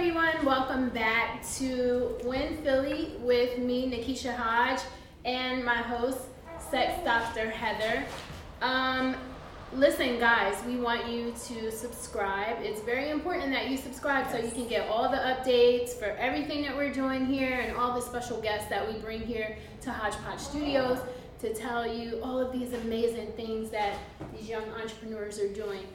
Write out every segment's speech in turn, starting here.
everyone, welcome back to Win Philly with me, Nakisha Hodge, and my host, Sex Dr. Heather. Listen guys, we want you to subscribe. It's very important that you subscribe so you can get all the updates for everything that we're doing here and all the special guests that we bring here to Hodgepodge Studios to tell you all of these amazing things that these young entrepreneurs are doing.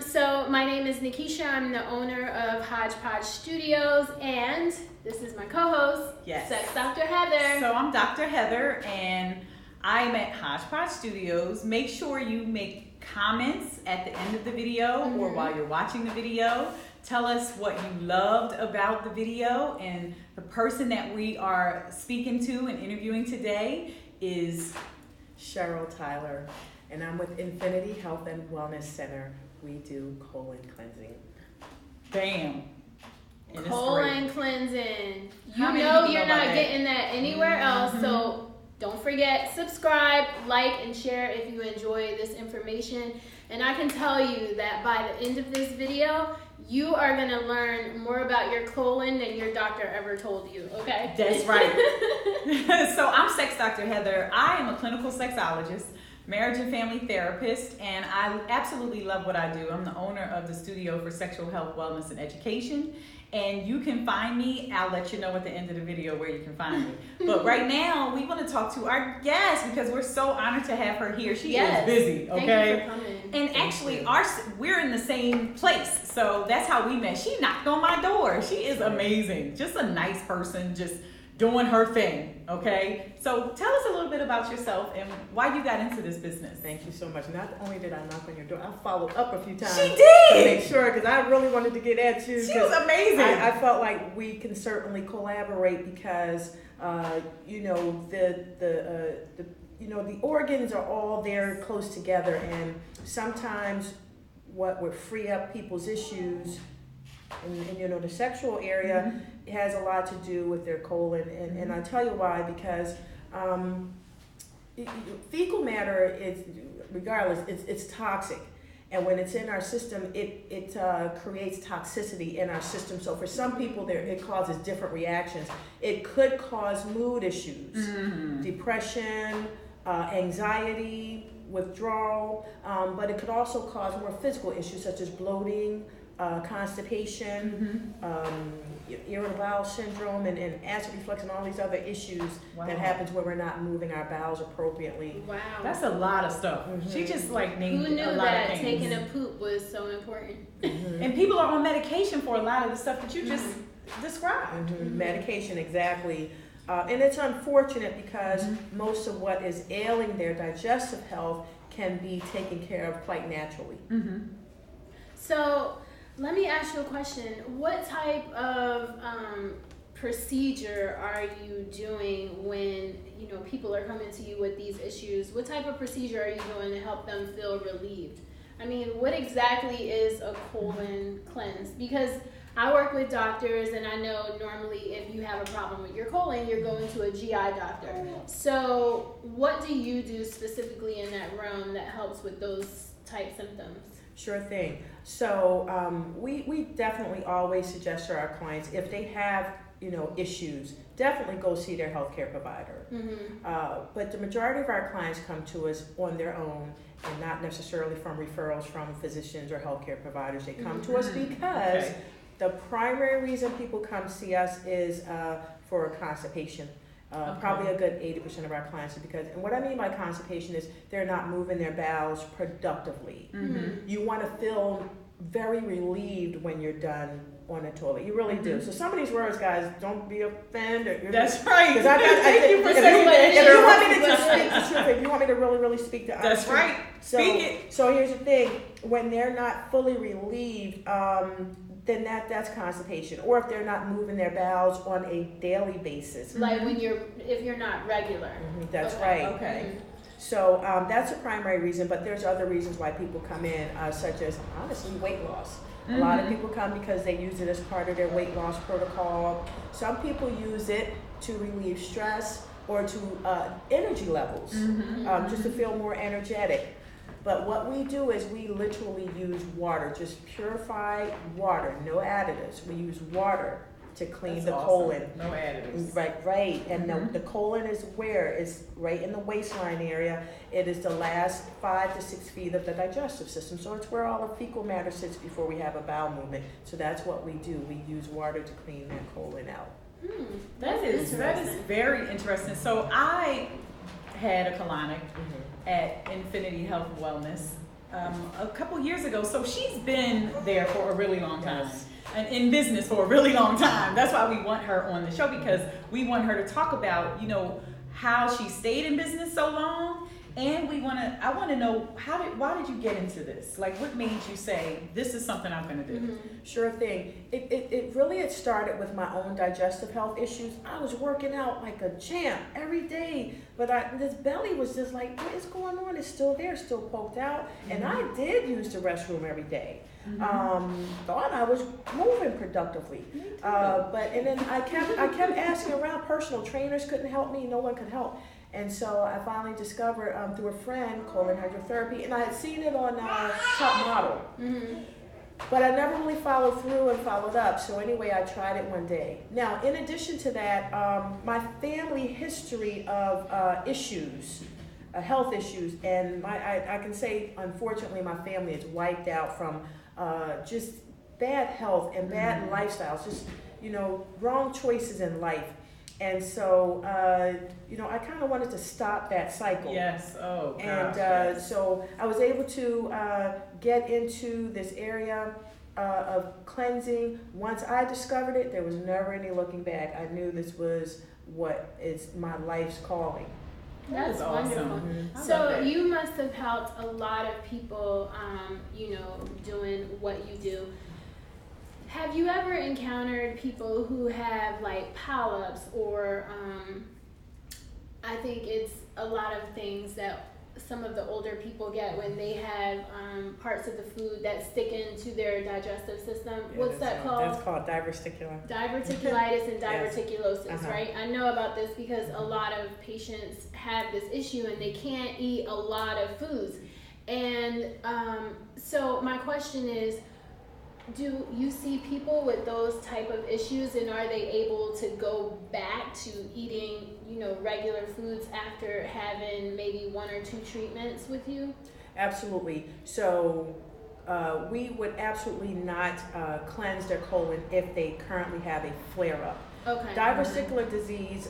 So my name is Nakisha. I'm the owner of Hodgepodge Studios, and this is my co-host, Sex Dr. Heather. So I'm Dr. Heather, and I'm at Hodgepodge Studios. Make sure you make comments at the end of the video or while you're watching the video. Tell us what you loved about the video, and the person that we are speaking to and interviewing today is Cheryl Tyler, and I'm with Infinity Health and Wellness Center. We do colon cleansing. Bam. And colon cleansing. You know you're not getting that anywhere else, so don't forget, subscribe, like, and share if you enjoy this information. And I can tell you that by the end of this video, you are going to learn more about your colon than your doctor ever told you, okay? That's right. So I'm Sex Dr. Heather. I am a clinical sexologist, marriage and family therapist, and I absolutely love what I do. I'm the owner of the Studio for Sexual Health, Wellness, and Education. And you can find me. I'll let you know at the end of the video where you can find me. But right now, we want to talk to our guest because we're so honored to have her here. She is busy, okay? Thank you for coming. And actually, we're in the same place. So that's how we met. She knocked on my door. She is amazing. Just a nice person, just doing her thing, okay? So tell us a little bit about yourself and why you got into this business. Thank you so much. Not only did I knock on your door, I followed up a few times. She did! To make sure, because I really wanted to get at you. She was amazing. I felt like we can certainly collaborate because, the organs are all there close together, and sometimes what would free up people's issues in the sexual area has a lot to do with their colon, and I tell you why, because fecal matter is, regardless, it's toxic, and when it's in our system, it creates toxicity in our system. So for some people, it causes different reactions. It could cause mood issues, depression, anxiety, withdrawal, but it could also cause more physical issues such as bloating, constipation, irritable bowel syndrome, and acid reflux, and all these other issues that happens when we're not moving our bowels appropriately. Wow. That's a lot of stuff. She just named Who knew a lot that of things. taking a poop was so important? And people are on medication for a lot of the stuff that you just described. Medication, exactly. And it's unfortunate because most of what is ailing their digestive health can be taken care of quite naturally. So let me ask you a question. What type of procedure are you doing when people are coming to you with these issues? What type of procedure are you doing to help them feel relieved? I mean, what exactly is a colon cleanse? Because I work with doctors, and I know normally if you have a problem with your colon, you're going to a GI doctor. So what do you do specifically in that realm that helps with those type symptoms? Sure thing. So we definitely always suggest to our clients, if they have issues, definitely go see their healthcare provider. But the majority of our clients come to us on their own and not necessarily from referrals from physicians or healthcare providers. They come to us because the primary reason people come see us is for constipation. Probably a good 80% of our clients are because, and what I mean by constipation is they're not moving their bowels productively. You want to feel very relieved when you're done on the toilet. You really do. So some of these words, guys, don't be offended. That's right. Because Thank you for saying that. that. If you want me to just speak the truth, if you want me to really speak the That's truth. right. Speak it. So here's the thing: when they're not fully relieved, then that's constipation. Or if they're not moving their bowels on a daily basis. Like if you're not regular. That's right. Okay. So that's a primary reason, but there's other reasons why people come in, such as, honestly, weight loss. A lot of people come because they use it as part of their weight loss protocol. Some people use it to relieve stress or to energy levels, just to feel more energetic. But what we do is we literally use water, just purified water, no additives. We use water to clean That's the awesome. colon. No additives. Right. And Mhm. the colon is where? It's right in the waistline area. It is the last 5 to 6 feet of the digestive system. So it's where all the fecal matter sits before we have a bowel movement. So that's what we do. We use water to clean that colon out. That is very interesting. So I had a colonic at Infinity Health and Wellness a couple years ago. So she's been there for a really long time. Yes. And in business for a really long time. That's why we want her on the show, because we want her to talk about, how she stayed in business so long. And I want to know why did you get into this? Like, what made you say, this is something I'm going to do? Sure thing. It really started with my own digestive health issues. I was working out like a champ every day, but this belly was just like, what is going on? It's still there, still poked out. And I did use the restroom every day. Thought I was moving productively, and then I kept asking around. Personal trainers couldn't help me. No one could help. And so I finally discovered through a friend colon hydrotherapy, and I had seen it on Top Model. But I never really followed through and followed up. So anyway, I tried it one day. Now, in addition to that, my family history of issues, health issues, and I can say, unfortunately, my family is wiped out from just bad health and bad lifestyles, just, wrong choices in life. And so, I kind of wanted to stop that cycle. Yes. Oh, gosh. And so I was able to get into this area of cleansing. Once I discovered it, there was never any looking back. I knew this was what is my life's calling. That's awesome. wonderful. So you must have helped a lot of people, doing what you do. Have you ever encountered people who have like polyps or I think it's a lot of things that some of the older people get when they have parts of the food that stick into their digestive system. Yeah, What's that called? That's called diverticular. Diverticulitis and Yes. diverticulosis, right? I know about this because a lot of patients have this issue and they can't eat a lot of foods. And so my question is, do you see people with those type of issues, and are they able to go back to eating, regular foods after having maybe 1 or 2 treatments with you? Absolutely. So we would absolutely not cleanse their colon if they currently have a flare-up. Okay. Diverticular disease,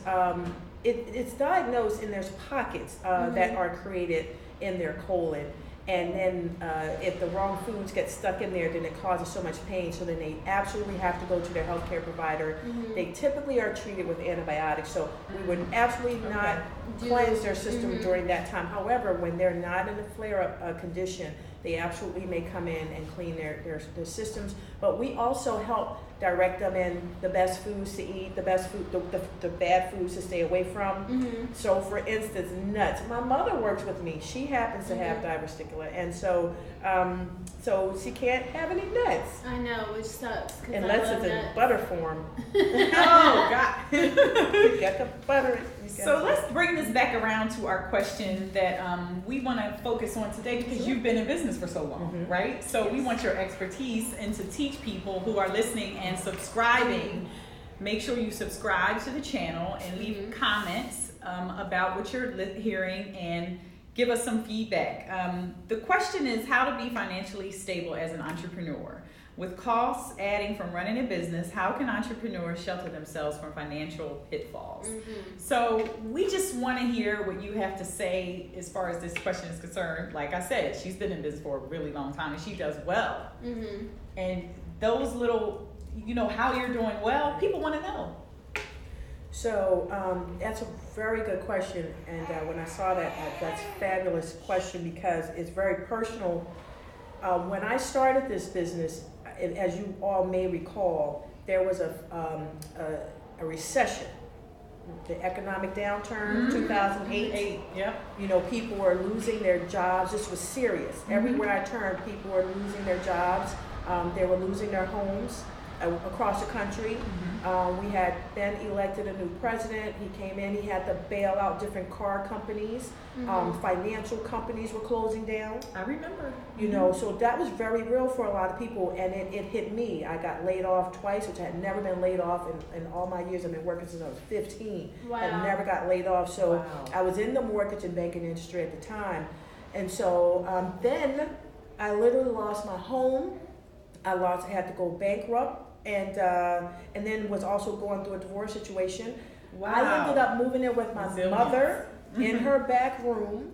it's diagnosed, and there's pockets that are created in their colon. And then if the wrong foods get stuck in there, then it causes so much pain. So then they absolutely have to go to their healthcare provider. They typically are treated with antibiotics. So we would absolutely not cleanse their system during that time. However, when they're not in a flare-up condition, they absolutely may come in and clean their systems. But we also help direct them in the best foods to eat, the best food, the bad foods to stay away from. So for instance, nuts. My mother works with me. She happens to have diverticular, and so she can't have any nuts. I know, which sucks. Unless it's in butter form. Oh, God. You got to butter it. So let's bring this back around to our question that we want to focus on today, because you've been in business for so long, right? So we want your expertise and to teach people who are listening and subscribing. Make sure you subscribe to the channel and leave comments about what you're hearing and give us some feedback. The question is how to be financially stable as an entrepreneur. With costs adding from running a business, how can entrepreneurs shelter themselves from financial pitfalls? So we just want to hear what you have to say as far as this question is concerned. Like I said, she's been in business for a really long time and she does well. And those little, how you're doing well, people want to know. So that's a very good question. And when I saw that, that's a fabulous question because it's very personal. When I started this business, as you all may recall, there was a recession, the economic downturn, 2008. Yep. People were losing their jobs. This was serious. Everywhere I turned, people were losing their jobs. They were losing their homes. across the country. We had then elected a new president. He came in, he had to bail out different car companies. Financial companies were closing down. I remember. You know, so that was very real for a lot of people, and it hit me. I got laid off twice, which I had never been laid off in all my years. I've been working since I was 15. Wow. I never got laid off. So I was in the mortgage and banking industry at the time. And so then I literally lost my home. I had to go bankrupt, and then was also going through a divorce situation. Wow. I ended up moving in with my mother in her back room.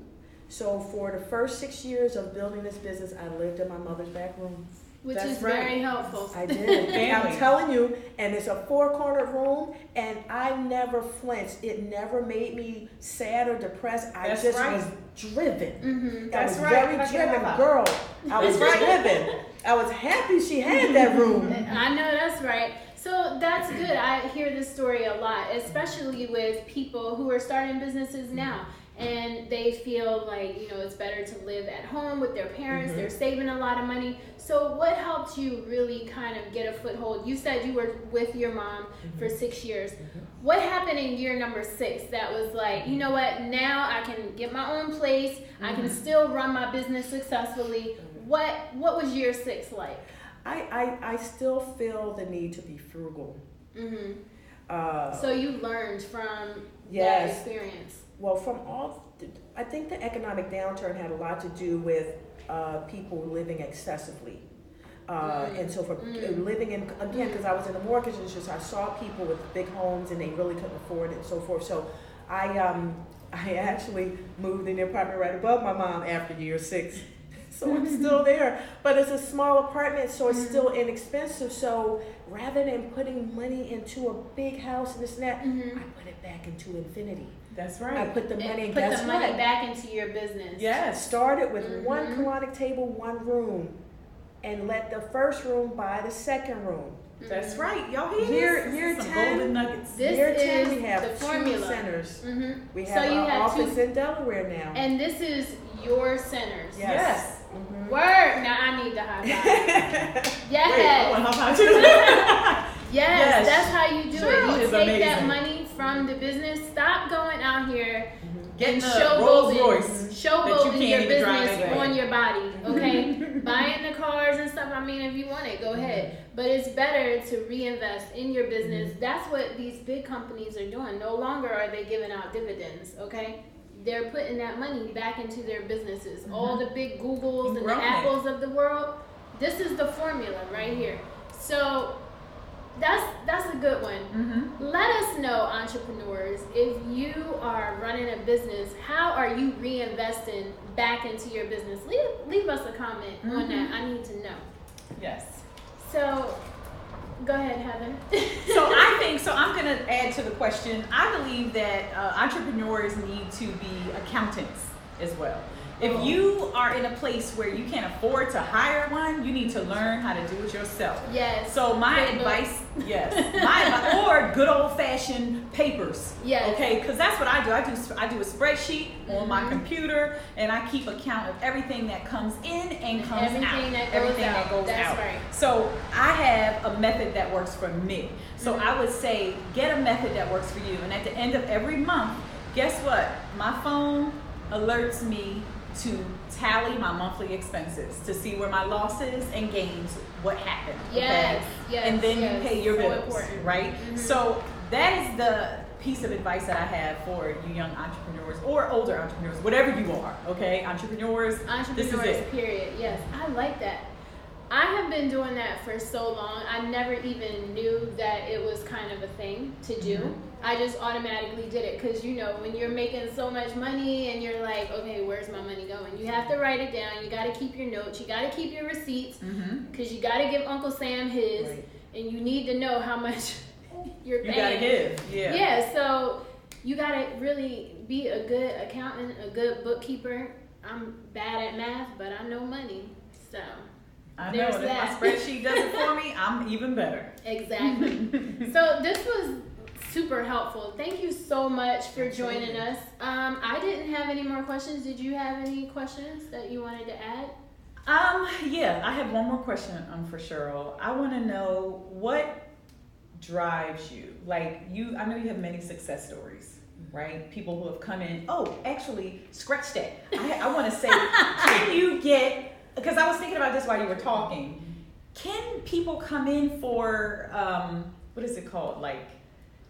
So for the first 6 years of building this business, I lived in my mother's back room. Which is very helpful. I did. I'm telling you, and it's a 4-cornered room, and I never flinched. It never made me sad or depressed. I was driven. I was very driven girl. I was driven. I was happy she had that room. I know that's right. So that's good. I hear this story a lot, especially with people who are starting businesses now. And they feel like, you know, it's better to live at home with their parents. They're saving a lot of money. So what helped you really kind of get a foothold? You said you were with your mom for 6 years. What happened in year number 6 that was like, you know what, now I can get my own place. I can still run my business successfully. What was year 6 like? I still feel the need to be frugal. So you learned from that experience. Well, I think the economic downturn had a lot to do with people living excessively. And so for living in, again, because I was in the mortgage industry, so I saw people with big homes and they really couldn't afford it and so forth. So I actually moved in the apartment right above my mom after year 6. So I'm still there, but it's a small apartment, so it's still inexpensive. So rather than putting money into a big house and this and that, I put it back into infinity. That's right. I put the money. Put the money back into your business. Yes. Started with one colonic table, one room, and let the first room buy the second room. That's right. Y'all hear year some 10, golden nuggets. This year is 10, we have the 2 formula. centers. We So have you our had office 2 in Delaware now. And this is your centers. Yes. Word. Now I need to high five. Yes. Wait, I want to high five too. Yes, that's how you do Cheryl it. You is take amazing. that money from the business. Stop going out here Getting and a Rolls Royce showboating your even drive business anyway. on your body, okay? Buying the cars and stuff, I mean, if you want it, go ahead. But it's better to reinvest in your business. That's what these big companies are doing. No longer are they giving out dividends, okay? They're putting that money back into their businesses. All the big Googles and the Apples of the world, this is the formula right here. So that's a good one. Let us know, entrepreneurs, if you are running a business, how are you reinvesting back into your business? Leave us a comment on that. I need to know. Yes. So go ahead, Heather. So I'm going to add to the question. I believe that entrepreneurs need to be accountants as well. If you are in a place where you can't afford to hire one, you need to learn how to do it yourself. Yes. So my advice, or good old fashioned papers. Yes. Okay, because that's what I do. I do a spreadsheet on my computer, and I keep account of everything that comes in and comes everything out. That goes everything out. that goes That's out. Right. So I have a method that works for me. So I would say get a method that works for you, and at the end of every month, guess what? My phone alerts me to tally my monthly expenses to see where my losses and gains, what happened. Yes, okay? yes, And then you pay your so bills, important. right? So that is the piece of advice that I have for you young entrepreneurs or older entrepreneurs, whatever you are, okay? Entrepreneurs, this is it. Period. Yes, I like that. I have been doing that for so long. I never even knew that it was kind of a thing to do. I just automatically did it because, you know, when you're making so much money and you're like, okay, where's my money going? You have to write it down. You got to keep your notes. You got to keep your receipts because you got to give Uncle Sam his, and you need to know how much you're paying. You got to give, Yeah, so you got to really be a good accountant, a good bookkeeper. I'm bad at math, but I know money, so... I know, and if my spreadsheet does it for me, I'm even better. Exactly. So this was super helpful. Thank you so much for joining us. I didn't have any more questions. Did you have any questions that you wanted to add? Yeah, I have one more question for Cheryl. I want to know what drives you. Like I know you have many success stories, right? People who have come in. Oh, actually, scratch that. I want to say, can you get? Because I was thinking about this while you were talking. Can people come in for what is it called? Like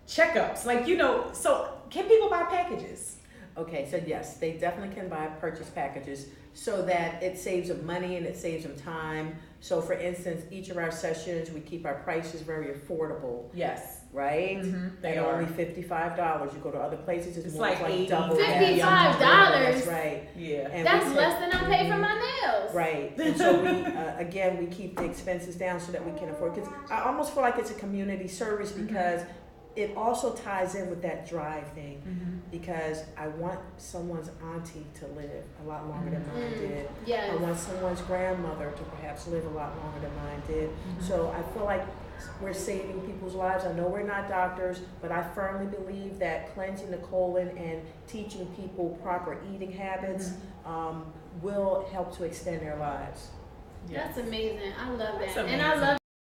checkups? Like so can people buy packages? Okay, so yes, they definitely can buy purchase packages so that it saves them money and it saves them time. So for instance, each of our sessions, we keep our prices very affordable. Yes. Right? They At are. only $55. You go to other places, it's more like like 80, double that. $55? That's right. Yeah. And That's we less than I pay for my nails. Right, and so we, again, we keep the expenses down so that we can afford, because I almost feel like it's a community service because it also ties in with that drive thing, because I want someone's auntie to live a lot longer than mine did. Yes. I want someone's grandmother to perhaps live a lot longer than mine did. So I feel like we're saving people's lives. I know we're not doctors, but I firmly believe that cleansing the colon and teaching people proper eating habits will help to extend their lives. That's amazing. I love that. That's And I amazing. love